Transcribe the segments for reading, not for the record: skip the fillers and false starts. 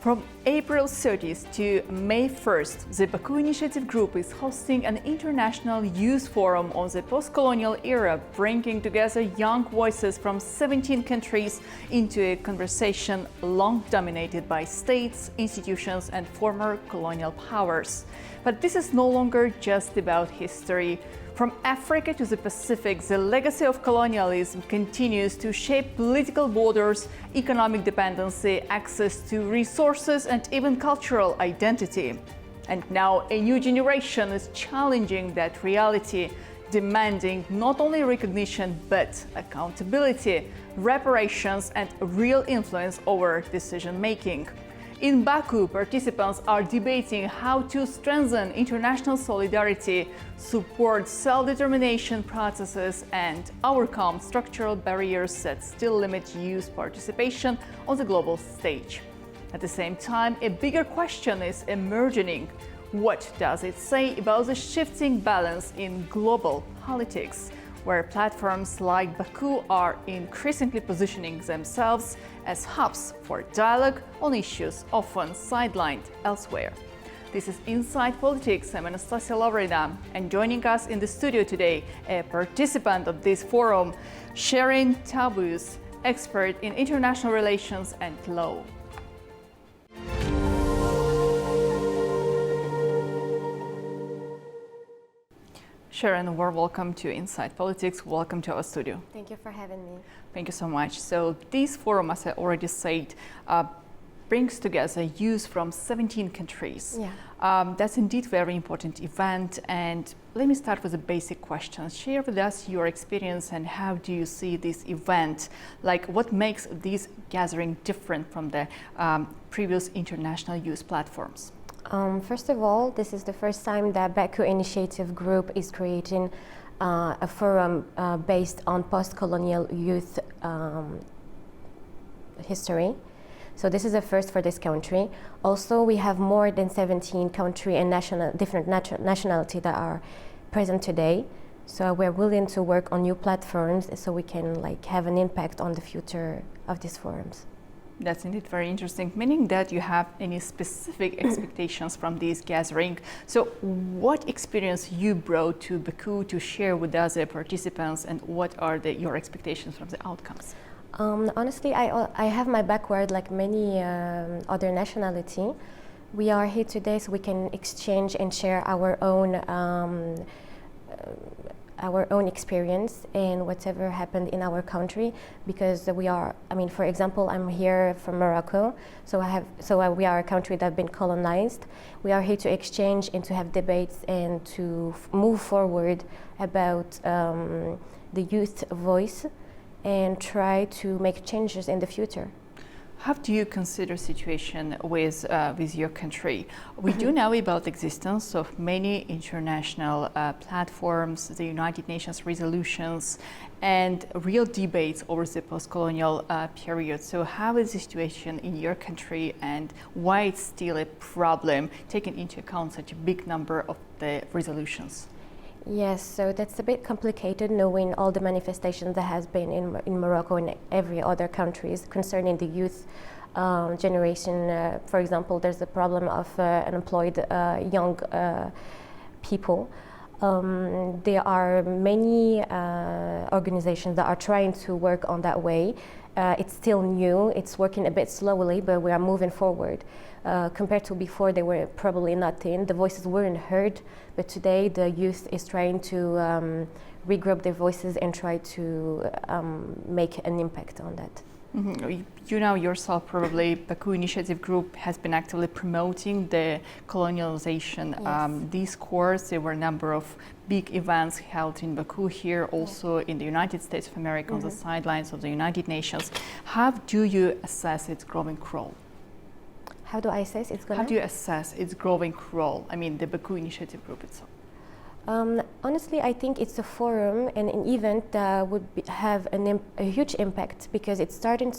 From April 30th to May 1st, the Baku Initiative Group is hosting an international youth forum on the postcolonial era, bringing together young voices from 17 countries into a conversation long dominated by states, institutions, and former colonial powers. But this is no longer just about history. From Africa to the Pacific, the legacy of colonialism continues to shape political borders, economic dependency, access to resources, and even cultural identity. And now a new generation is challenging that reality, demanding not only recognition but accountability, reparations, and real influence over decision-making. In Baku, participants are debating how to strengthen international solidarity, support self-determination processes, and overcome structural barriers that still limit youth participation on the global stage. At the same time, a bigger question is emerging. What does it say about the shifting balance in global politics, where platforms like Baku are increasingly positioning themselves as hubs for dialogue on issues often sidelined elsewhere? This is Inside Politics. I'm Anastasiya Lavrina, and joining us in the studio today, a participant of this forum, Sharon Tabus, expert in international relations and law. Sharon, a warm welcome to Inside Politics. Welcome to our studio. Thank you for having me. Thank you so much. So this forum, as I already said, brings together youth from 17 countries. Yeah. That's indeed a very important event. And let me start with a basic question. Share with us your experience and how do you see this event? Like, what makes this gathering different from the previous international youth platforms? First of all, this is the first time that Baku Initiative Group is creating a forum based on post-colonial youth history. So this is a first for this country. Also, we have more than 17 country and different nationality that are present today. So we're willing to work on new platforms so we can have an impact on the future of these forums. That's indeed very interesting, meaning that you have any specific expectations from this gathering. So what experience you brought to Baku to share with other participants, and what are your expectations from the outcomes? Honestly, I have my background like many other nationality. We are here today so we can exchange and share our own experience and whatever happened in our country, because we are, for example, I'm here from Morocco, so we are a country that have been colonized. We are here to exchange and to have debates and to move forward about the youth voice and try to make changes in the future. How do you consider situation with your country? We do know about the existence of many international platforms, the United Nations resolutions, and real debates over the post-colonial period. So how is the situation in your country, and why it's still a problem, taking into account such a big number of the resolutions? Yes, so that's a bit complicated knowing all the manifestations that has been in Morocco and every other countries concerning the youth generation. For example, there's the problem of unemployed young people. There are many organizations that are trying to work on that way. It's still new, it's working a bit slowly, but we are moving forward. Compared to before, they were probably not in, the voices weren't heard, but today the youth is trying to regroup their voices and try to make an impact on that. Mm-hmm. You know yourself, probably, Baku Initiative Group has been actively promoting the colonialization discourse. There were a number of big events held in Baku here, also in the United States of America, on the sidelines of the United Nations. How do you assess its growing role? How do I assess its growing? How do you assess its growing role? The Baku Initiative Group itself. Honestly, I think it's a forum and an event that would have a huge impact, because it's starting,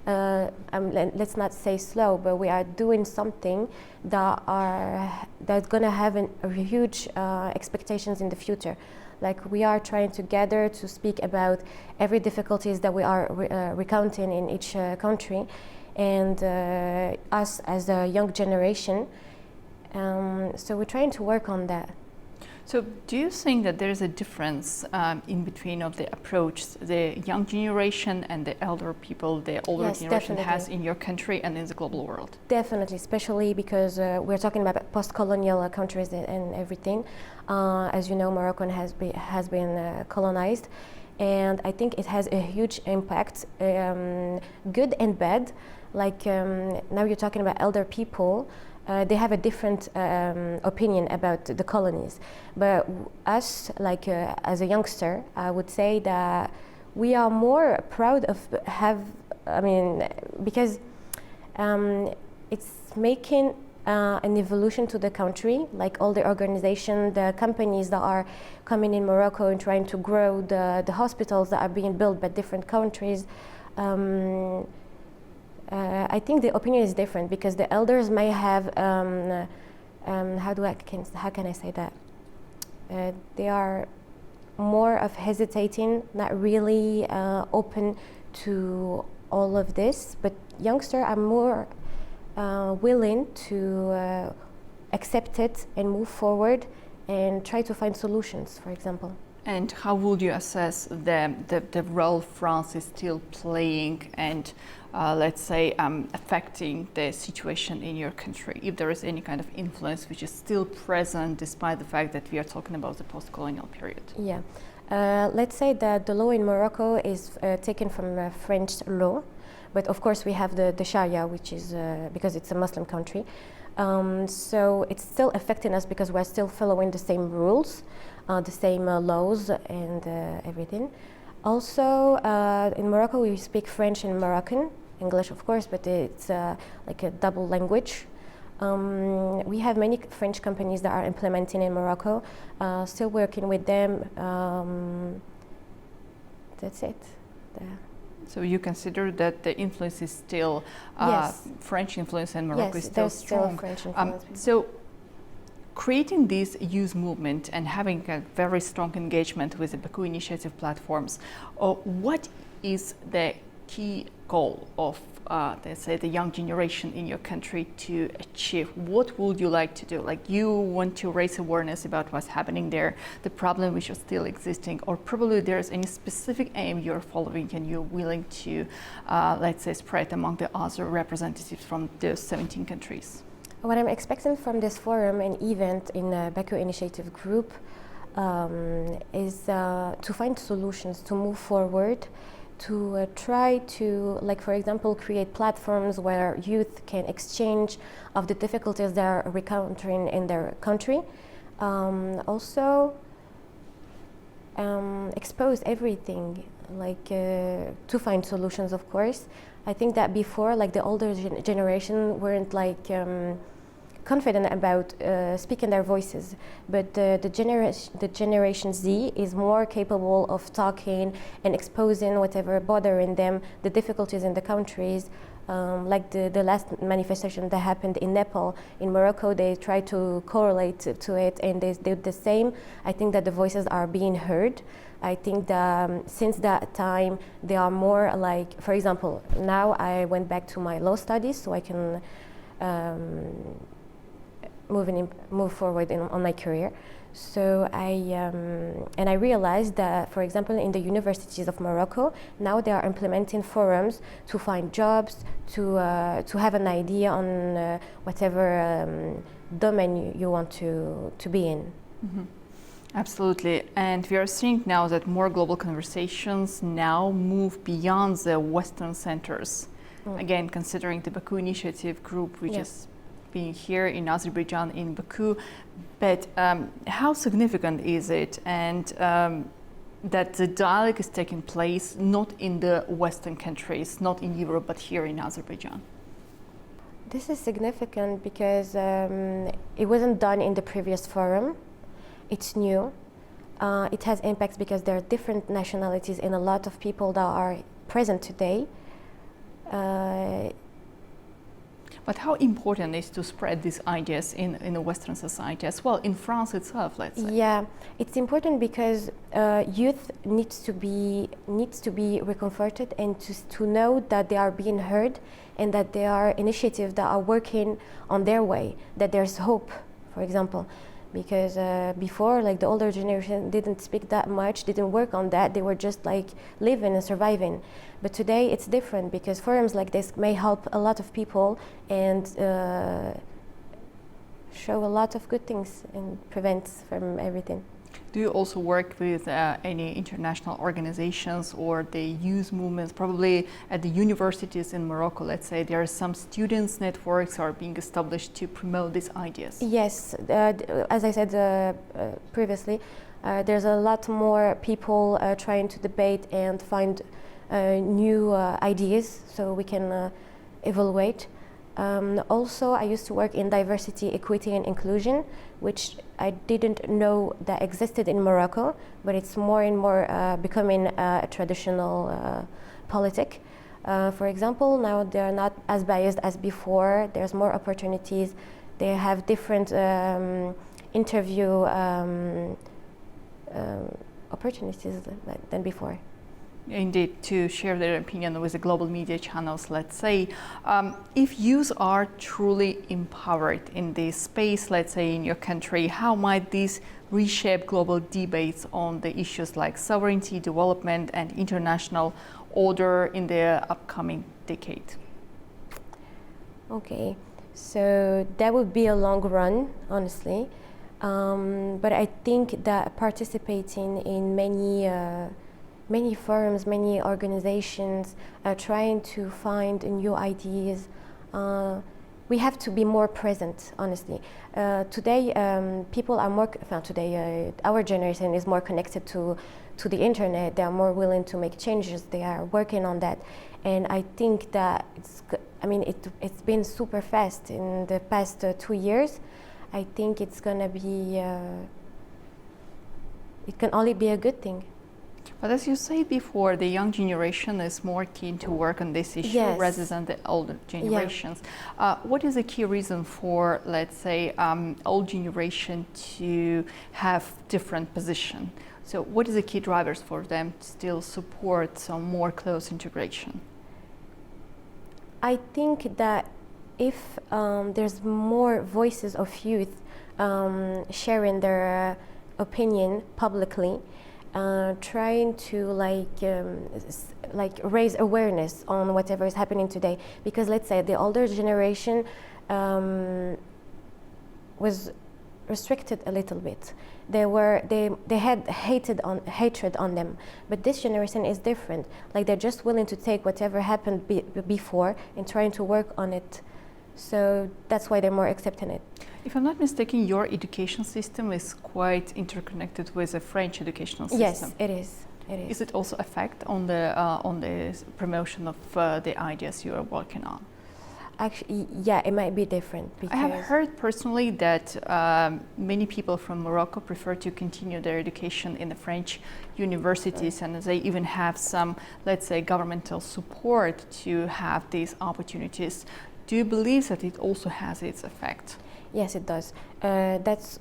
let's not say slow, but we are doing something that's going to have a huge expectations in the future. Like, we are trying together to speak about every difficulties that we are recounting in each country, and us as a young generation. So we're trying to work on that. So do you think that there is a difference in between of the approach the young generation and the elder people, the older Yes, generation definitely. has in your country and in the global world? Definitely, especially because we're talking about post-colonial countries and everything. As you know, Morocco has been colonized, and I think it has a huge impact, good and bad. Like now you're talking about elder people. They have a different opinion about the colonies, but us, like as a youngster, I would say that we are more proud of because it's making an evolution to the country, like all the organizations, the companies that are coming in Morocco and trying to grow the hospitals that are being built by different countries. I think the opinion is different because the elders may have how can I say that? They are more of hesitating, not really open to all of this, but youngsters are more willing to accept it and move forward and try to find solutions, for example. And how would you assess the role France is still playing and let's say affecting the situation in your country, if there is any kind of influence which is still present despite the fact that we are talking about the post-colonial period? Yeah, let's say that the law in Morocco is taken from French law, but of course we have the Sharia, which is because it's a Muslim country, so it's still affecting us because we're still following the same rules, the same laws and everything. Also, in Morocco we speak French and Moroccan, English of course, but it's like a double language. We have many French companies that are implementing in Morocco, still working with them. That's it. So you consider that the influence is still Yes. French influence and Morocco Yes, is still there's strong. still French influence. So creating this youth movement and having a very strong engagement with the Baku initiative platforms, what is the key goal of, let's say, the young generation in your country to achieve? What would you like to do? Like you want to raise awareness about what's happening there, the problem which is still existing, or probably there's any specific aim you're following and you're willing to, let's say, spread among the other representatives from those 17 countries? What I'm expecting from this forum and event in the Baku Initiative Group is to find solutions, to move forward, to try to, like for example, create platforms where youth can exchange of the difficulties they are encountering in their country. Also, expose everything, like to find solutions, of course. I think that before, like the older generation weren't like confident about speaking their voices, but the generation Z is more capable of talking and exposing whatever bothering them, the difficulties in the countries. Like the last manifestation that happened in Nepal, in Morocco, they tried to correlate to it and they did the same. I think that the voices are being heard. I think that since that time, they are more like, for example, now I went back to my law studies so I can move forward on my career. So I realized that, for example, in the universities of Morocco, now they are implementing forums to find jobs, to have an idea on whatever domain you want to be in. Mm-hmm. Absolutely, and we are seeing now that more global conversations now move beyond the Western centers. Again, considering the Baku Initiative Group, which is being here in Azerbaijan, in Baku, but how significant is it, and that the dialogue is taking place not in the Western countries, not in Europe, but here in Azerbaijan? This is significant because it wasn't done in the previous forum. It's new. It has impacts because there are different nationalities and a lot of people that are present today. But how important is to spread these ideas in the Western society as well, in France itself, let's say? Yeah, it's important because youth needs to be reconforted and to know that they are being heard and that there are initiatives that are working on their way, that there's hope, for example. Because before, like the older generation didn't speak that much, didn't work on that, they were just like living and surviving. But today it's different because forums like this may help a lot of people and show a lot of good things and prevents from everything. Do you also work with any international organizations or the youth movements? Probably at the universities in Morocco, let's say, there are some students' networks are being established to promote these ideas. Yes, as I said previously, there's a lot more people trying to debate and find new ideas so we can evaluate. Also, I used to work in diversity, equity and inclusion, which I didn't know that existed in Morocco, but it's more and more becoming a traditional politic. For example, now they're not as biased as before, there's more opportunities, they have different interview opportunities than before. Indeed, to share their opinion with the global media channels, let's say. If youth are truly empowered in this space, let's say in your country, how might this reshape global debates on the issues like sovereignty, development and international order in the upcoming decade? Okay, so that would be a long run, honestly. But I think that participating in many forums, many organizations, trying to find new ideas. We have to be more present, honestly. Today, people are more, our generation is more connected to the internet. They are more willing to make changes. They are working on that. And I think that it's been super fast in the past 2 years. I think it's gonna be, it can only be a good thing. But as you said before, the young generation is more keen to work on this issue rather than the older generations. Yeah. What is the key reason for, let's say, old generation to have different position? So what is the key drivers for them to still support some more close integration? I think that if there's more voices of youth sharing their opinion publicly, trying to raise awareness on whatever is happening today, because let's say the older generation was restricted a little bit. They had hatred on them, but this generation is different. Like they're just willing to take whatever happened before and trying to work on it. So that's why they're more accepting it. If I'm not mistaken, your education system is quite interconnected with the French educational system. Yes, it is. It is. Is it also affect on the promotion of the ideas you are working on? Actually, yeah, it might be different. I have heard personally that many people from Morocco prefer to continue their education in the French universities, and they even have some, let's say, governmental support to have these opportunities. Do you believe that it also has its effect? Yes, it does. That's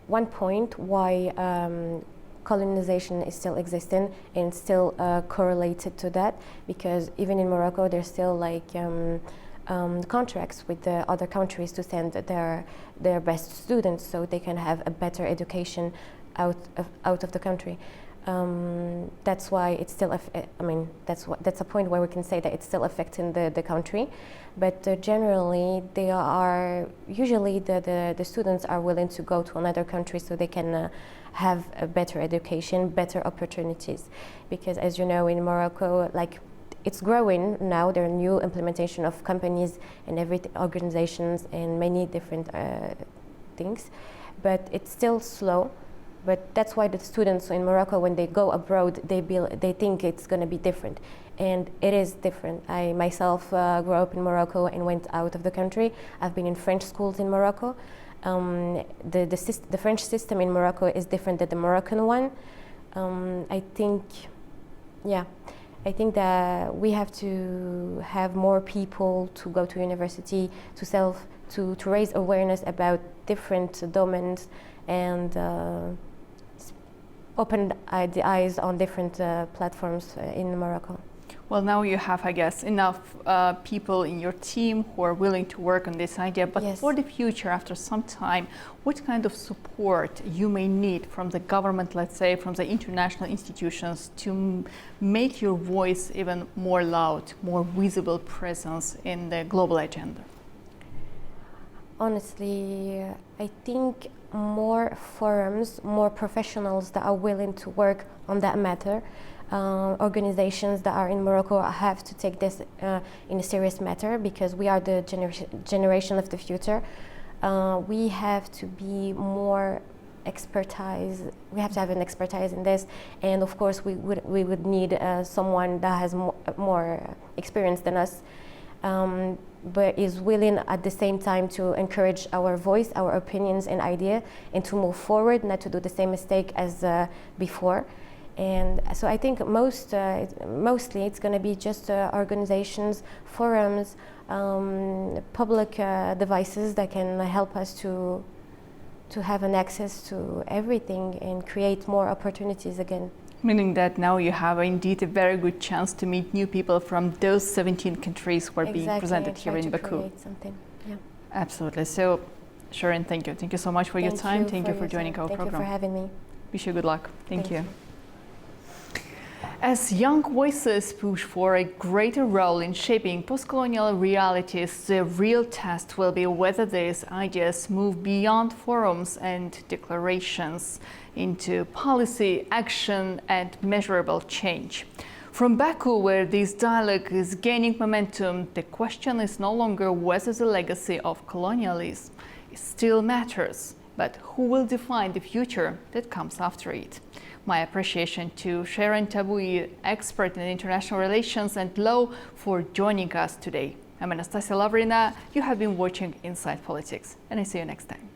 one point why colonization is still existing and still correlated to that, because even in Morocco there's still like contracts with the other countries to send their best students so they can have a better education out of the country. That's why it's still, that's a point where we can say that it's still affecting the country. But generally, usually the students are willing to go to another country so they can have a better education, better opportunities. Because as you know, in Morocco, like it's growing now, there are new implementation of companies and organizations and many different things, but it's still slow. But that's why the students in Morocco, when they go abroad, they think it's going to be different. And it is different. I myself grew up in Morocco and went out of the country. I've been in French schools in Morocco. The French system in Morocco is different than the Moroccan one. I think, yeah. I think that we have to have more people to go to university, to raise awareness about different domains and open the eyes on different platforms in Morocco. Well, now you have, I guess, enough people in your team who are willing to work on this idea. But Yes. for the future, after some time, what kind of support you may need from the government, let's say, from the international institutions to make your voice even more loud, more visible presence in the global agenda? Honestly, I think more forums, more professionals that are willing to work on that matter. Organizations that are in Morocco have to take this in a serious matter, because we are the generation of the future. We have to be more expertise. We have to have an expertise in this, and of course we would need someone that has more experience than us, but is willing at the same time to encourage our voice, our opinions and idea, and to move forward, not to do the same mistake as before. And so I think mostly it's going to be just organizations, forums, public devices that can help us to have an access to everything and create more opportunities again. Meaning that now you have indeed a very good chance to meet new people from those 17 countries who are being presented here in Baku. Create something. Yeah. Absolutely. So, Sharon, thank you. Thank you so much for your time. Thank you for joining our program. Thank you for having me. Wish you good luck. Thank you. As young voices push for a greater role in shaping post-colonial realities, the real test will be whether these ideas move beyond forums and declarations into policy, action, and measurable change. From Baku, where this dialogue is gaining momentum, the question is no longer whether the legacy of colonialism still matters, but who will define the future that comes after it. My appreciation to Sharon Taboui, expert in international relations and law, for joining us today. I'm Anastasiya Lavrina. You have been watching Inside Politics, and I see you next time.